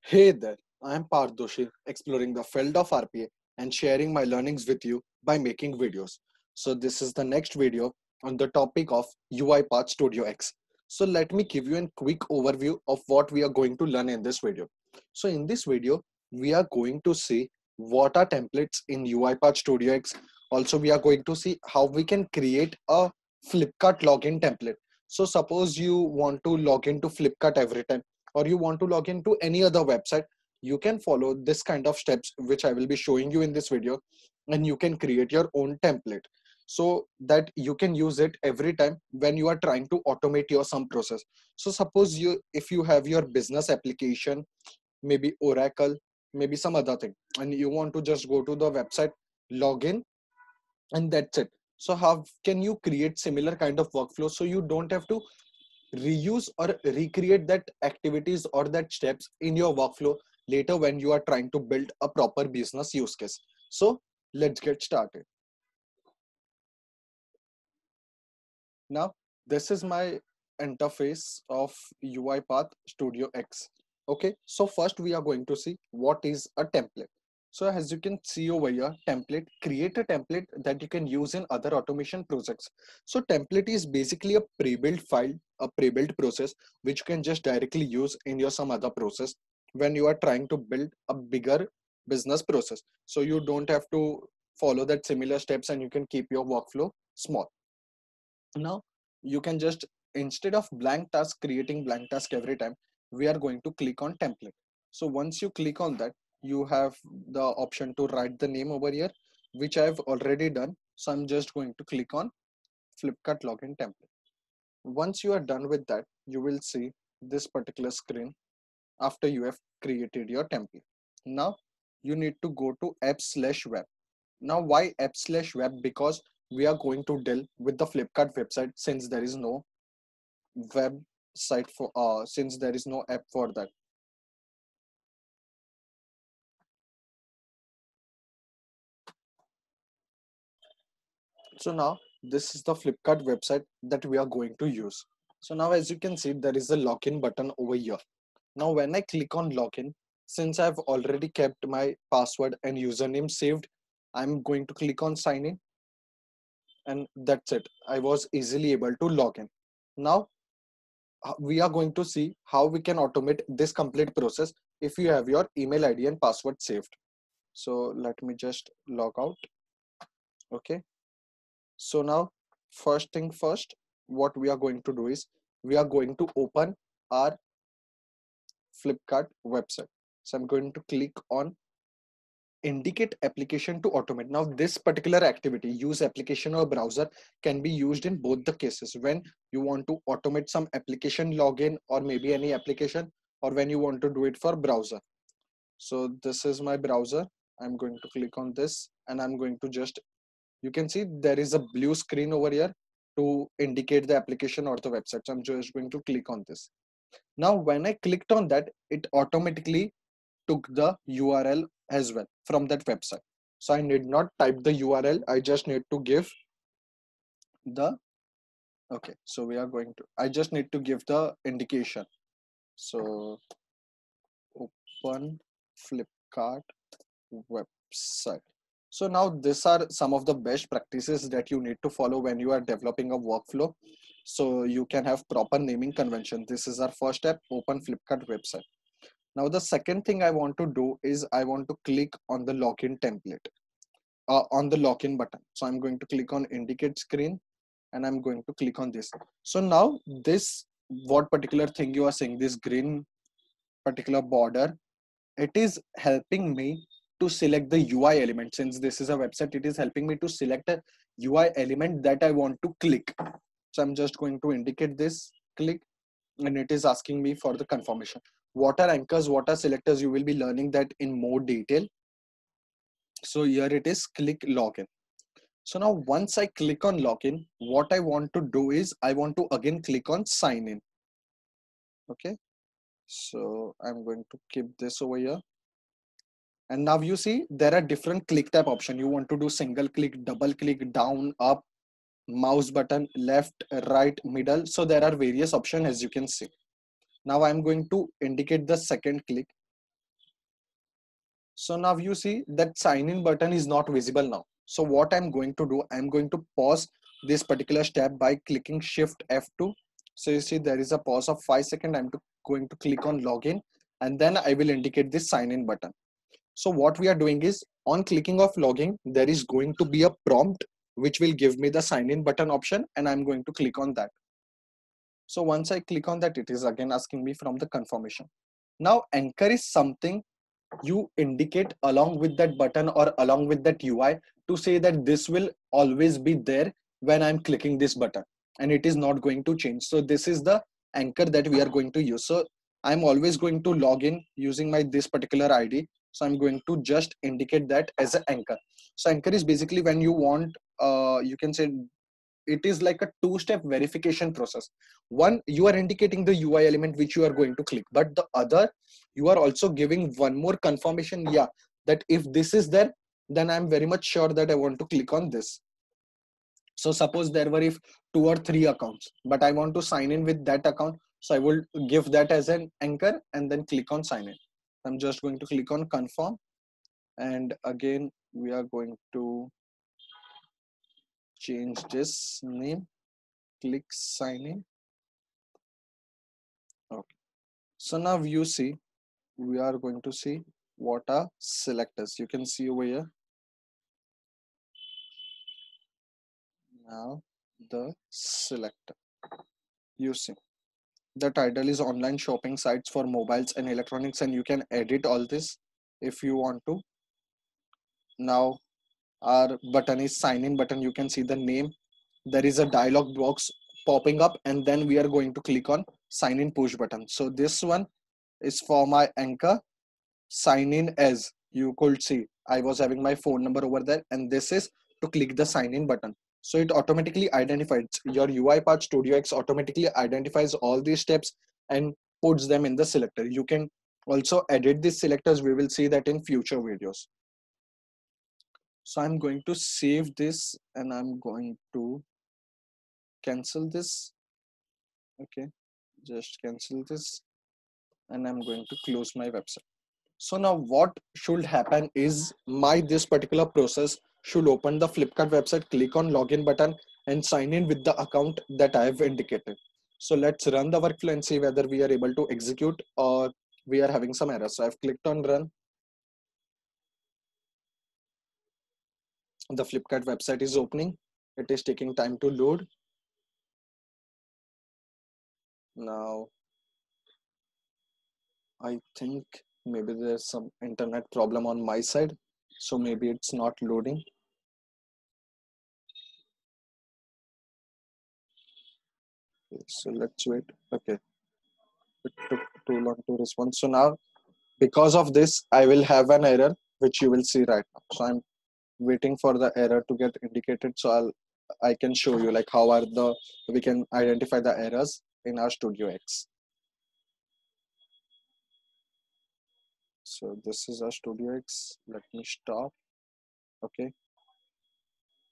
Hey there, I am Parth Doshi, exploring the field of RPA and sharing my learnings with you by making videos. So this is the next video on the topic of UiPath Studio X. So let me give you a quick overview of what we are going to learn in this video. So in this video, we are going to see what are templates in UiPath Studio X. Also, we are going to see how we can create a Flipkart login template. So suppose you want to log into Flipkart every time, or you want to log into any other website, you can follow this kind of steps which I will be showing you in this video, and you can create your own template so that you can use it every time when you are trying to automate your some process. So suppose you, if you have your business application, maybe Oracle, maybe some other thing, and you want to just go to the website, log in, and that's it. So how can you create similar kind of workflow so you don't have to reuse or recreate that activities or that steps in your workflow later when you are trying to build a proper business use case? So let's get started. Now this is my interface of UiPath Studio X. Okay, so first we are going to see what is a template. So as you can see over here, template, create a template that you can use in other automation projects. So template is basically a pre-built file, a pre-built process which you can just directly use in your some other process when you are trying to build a bigger business process. So you don't have to follow that similar steps and you can keep your workflow small. Now you can just, instead of blank task, creating blank task every time, we are going to click on template. So once you click on that, you have the option to write the name over here, which I've already done. So I'm just going to click on Flipkart login template. Once you are done with that, you will see this particular screen after you have created your template. Now you need to go to app/web. Now why app/web? Because we are going to deal with the Flipkart website, since there is no website for since there is no app for that. So now this is the Flipkart website that we are going to use. So now as you can see, there is a login button over here. Now when I click on login, since I've already kept my password and username saved, I'm going to click on sign in, and that's it. I was easily able to log in. Now we are going to see how we can automate this complete process if you have your email ID and password saved. So let me just log out. Okay, so now first thing first, what we are going to do is we are going to open our Flipkart website. So I'm going to click on indicate application to automate. Now this particular activity, use application or browser, can be used in both the cases: when you want to automate some application login or maybe any application, or when you want to do it for browser. So this is my browser. I'm going to click on this, and I'm going to just, you can see there is a blue screen over here to indicate the application or the website. So I'm just going to click on this. Now when I clicked on that, it automatically took the URL as well from that website. So I need not type the URL, I just need to give the, okay, so we are going to, I just need to give the indication. So open Flipkart website. So now these are some of the best practices that you need to follow when you are developing a workflow, so you can have proper naming convention. This is our first step, open Flipkart website. Now the second thing I want to do is I want to click on the login template, on the login button. So I'm going to click on indicate screen, and I'm going to click on this. So now this, what particular thing you are seeing, this green particular border, it is helping me to select the UI element. Since this is a website, it is helping me to select a UI element that I want to click. So I'm just going to indicate this, click, and it is asking me for the confirmation. What are anchors, what are selectors? You will be learning that in more detail. So here it is, click login. So now once I click on login, what I want to do is I want to again click on sign in. Okay, so I'm going to keep this over here. And now you see there are different click type option. You want to do single click, double click, down, up, mouse button, left, right, middle. So there are various options, as you can see. Now I'm going to indicate the second click. So now you see that sign in button is not visible now. So what I'm going to do, I'm going to pause this particular step by clicking Shift F2. So you see there is a pause of 5 seconds. Going to click on login, and then I will indicate this sign in button. So what we are doing is, on clicking of login, there is going to be a prompt which will give me the sign in button option, and I'm going to click on that. So once I click on that, it is again asking me from the confirmation. Now anchor is something you indicate along with that button or along with that UI to say that this will always be there when I'm clicking this button, and it is not going to change. So this is the anchor that we are going to use. So I'm always going to log in using my this particular ID. So I'm going to just indicate that as an anchor. So anchor is basically when you want, you can say, it is like a two-step verification process. One, you are indicating the UI element which you are going to click, but the other, you are also giving one more confirmation, yeah, that if this is there, then I'm very much sure that I want to click on this. So suppose there were if 2 or 3 accounts, but I want to sign in with that account, so I will give that as an anchor and then click on sign in. I'm just going to click on confirm, and again we are going to change this name, click sign in. Okay. So now you see, we are going to see what are selectors. You can see over here. Now the selector. You see, the title is online shopping sites for mobiles and electronics, and you can edit all this if you want to. Now our button is sign in button. You can see the name. There is a dialog box popping up, and then we are going to click on sign in push button. So this one is for my anchor. Sign in as, you could see I was having my phone number over there, and this is to click the sign in button. So it automatically identifies your UiPath Studio X, automatically identifies all these steps and puts them in the selector. You can also edit these selectors. We will see that in future videos. So I'm going to save this, and I'm going to cancel this. Okay, just cancel this, and I'm going to close my website. So now what should happen is, my this particular process should open the Flipkart website, click on login button, and sign in with the account that I have indicated. So let's run the workflow and see whether we are able to execute or we are having some errors. So I've clicked on run. The Flipkart website is opening. It is taking time to load. Now I think maybe there's some internet problem on my side, so maybe it's not loading. So let's wait. Okay, it took too long to respond. So now, because of this, I will have an error which you will see right now. So I'm waiting for the error to get indicated, so I can show you like how are the we can identify the errors in our Studio X. So this is our Studio X. Let me stop. Okay,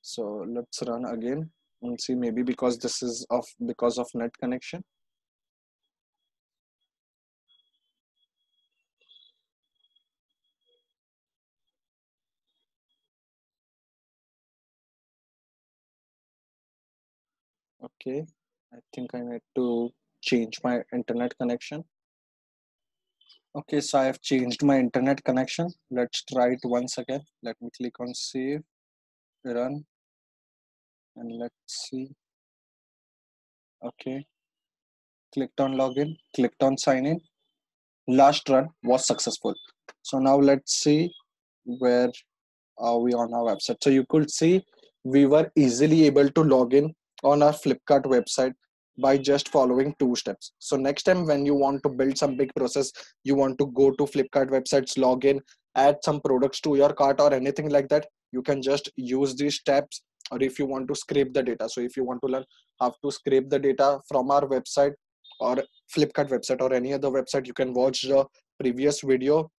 so let's run again and see, maybe because this is because of net connection. Okay, I think I need to change my internet connection. Okay, so I have changed my internet connection. Let's try it once again. Let me click on save, run, and let's see. Okay, clicked on login, clicked on sign in. Last run was successful. So now let's see where are we on our website. So you could see we were easily able to log in on our Flipkart website by just following 2 steps. So next time when you want to build some big process, you want to go to Flipkart websites, log in, add some products to your cart or anything like that, you can just use these steps. Or if you want to scrape the data, so if you want to learn how to scrape the data from our website or Flipkart website or any other website, you can watch the previous video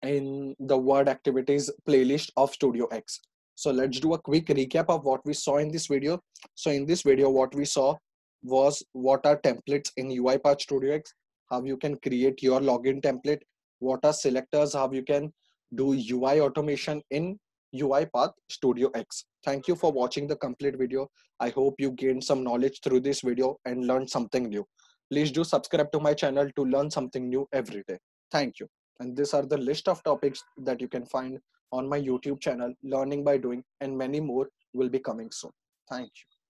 in the word activities playlist of Studio X. So let's do a quick recap of what we saw in this video. So in this video, what we saw was what are templates in UiPath Studio X, how you can create your login template, what are selectors, how you can do UI automation in UiPath Studio X. Thank you for watching the complete video. I hope you gained some knowledge through this video and learned something new. Please do subscribe to my channel to learn something new every day. Thank you. And these are the list of topics that you can find on my YouTube channel, Learning by Doing, and many more will be coming soon. Thank you.